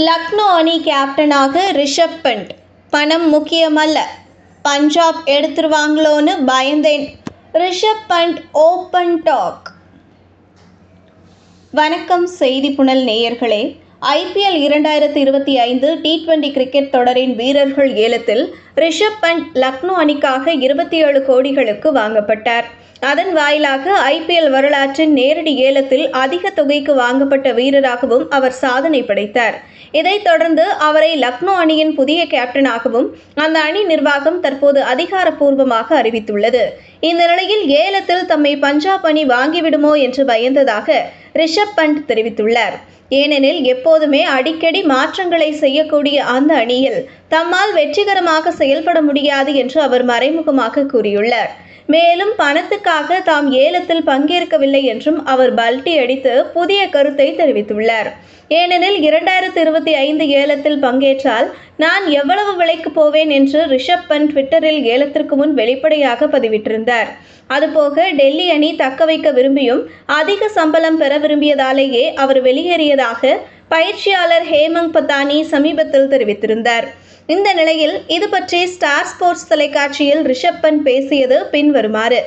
லக்னோ அணி கேப்டனாக ரிஷப் பண்ட். பணம் முக்கியமல்ல, பஞ்சாப் எடுத்துருவாங்களோன்னு பயந்தேன். Rishabh Pant open talk. வணக்கம் செய்தி புனல் நேயர்களே. IPL 2025 T20 கிரிக்கெட் தொடரின் வீரர்கள் ஏலத்தில் ரிஷப் பண்ட் லக்னோ அணிக்காக 27 கோடிகளுக்கு வாங்கப்பட்டார். அதன் வாயிலாக IPL வரலாற்றின் நேரடி ஏலத்தில் அதிக தொகைக்கு வாங்கப்பட்ட வீரராகவும் அவர் சாதனை படைத்தார். இதைத் தொடர்ந்து அவரை லக்னோ அணியின் புதிய கேப்டனாகவும் அந்த அணி நிர்வாகம் தற்போது அதிகாரப்பூர்வமாக அறிவித்துள்ளது. இந்த நிலையில் ஏலத்தில் தம்மை பஞ்சாப் அணி வாங்கிவிடுமோ என்று பயந்ததாக ரிஷப் பண்ட் தெரிவித்துள்ளார். ஏனெனில் எப்போதுமே அடிக்கடி மாற்றங்களை செய்யக்கூடிய அந்த அணியில் தம்மால் வெற்றிகரமாக செயல்பட முடியாது என்று அவர் மறைமுகமாக கூறியுள்ளார். மேலும் பணத்துக்காக தாம் ஏலத்தில் பங்கேற்கவில்லை என்றும் அவர் பல்டி அடித்து புதிய கருத்தை தெரிவித்துள்ளார். ஏனெனில் 2025 ஏலத்தில் பங்கேற்றால் நான் எவ்வளவு விலைக்கு போவேன் என்று ரிஷப் பண்ட் ட்விட்டரில் ஏலத்திற்கு முன் வெளிப்படையாக பதிவிட்டிருந்தார். அதுபோக டெல்லி அணி தக்க வைக்க விரும்பியும் அதிக சம்பளம் பெற விரும்பியதாலேயே அவர் வெளியேறியதாக பயிற்சியாளர் ஹேமந்த் பத்தானி சமீபத்தில் தெரிவித்திருந்தார். இந்த நிலையில் இது பற்றி ஸ்டார் ஸ்போர்ட்ஸ் தொலைக்காட்சியில் ரிஷப் பண்ட் பேசியது பின்வருமாறு: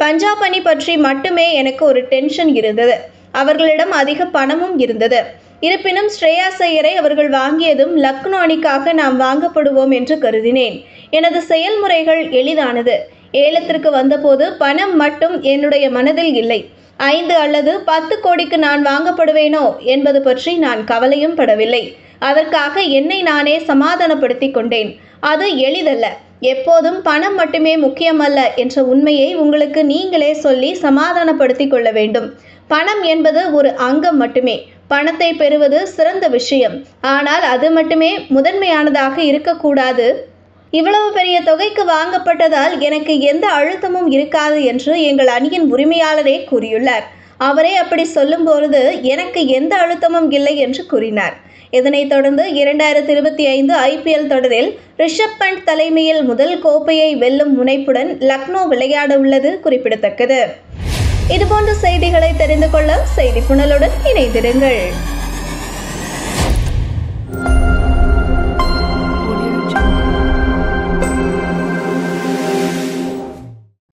பஞ்சாப் அணி பற்றி மட்டுமே எனக்கு ஒரு டென்ஷன் இருந்தது. அவர்களிடம் அதிக பணமும் இருந்தது. இருப்பினும் ஸ்ரேயாஸ் ஐயரை அவர்கள் வாங்கியதும் லக்னோ அணிக்காக நாம் வாங்கப்படுவோம் என்று கருதினேன். எனது செயல்முறைகள் எளிதானது. ஏலத்திற்கு வந்தபோது பணம் மட்டும் என்னுடைய மனதில் இல்லை. 5 அல்லது 10 கோடிக்கு நான் வாங்கப்படுவேனோ என்பது பற்றி நான் கவலையும் படவில்லை. அதற்காக என்னை நானே சமாதானப்படுத்திக் கொண்டேன். அது எளிதல்ல. எப்போதும் பணம் மட்டுமே முக்கியமல்ல என்ற உண்மையை உங்களுக்கு நீங்களே சொல்லி சமாதானப்படுத்திக் கொள்ள வேண்டும். பணம் என்பது ஒரு அங்கம் மட்டுமே. பணத்தை பெறுவது சிறந்த விஷயம். ஆனால் அது மட்டுமே முதன்மையானதாக இருக்கக்கூடாது. இவ்வளவு பெரிய தொகைக்கு வாங்கப்பட்டதால் எனக்கு எந்த அழுத்தமும் இருக்காது என்று எங்கள் அணியின் உரிமையாளரே கூறியுள்ளார். அவரே அப்படி சொல்லும்பொழுது எனக்கு எந்த அழுத்தமும் இல்லை என்று கூறினார். இதனைத் தொடர்ந்து 2025 IPL தொடரில் ரிஷப் பண்ட் தலைமையில் முதல் கோப்பையை வெல்லும் முனைப்புடன் லக்னோ விளையாட உள்ளது குறிப்பிடத்தக்கது. இதுபோன்ற செய்திகளை தெரிந்து கொள்ள செய்தி புனலுடன் இணைந்திருங்கள்.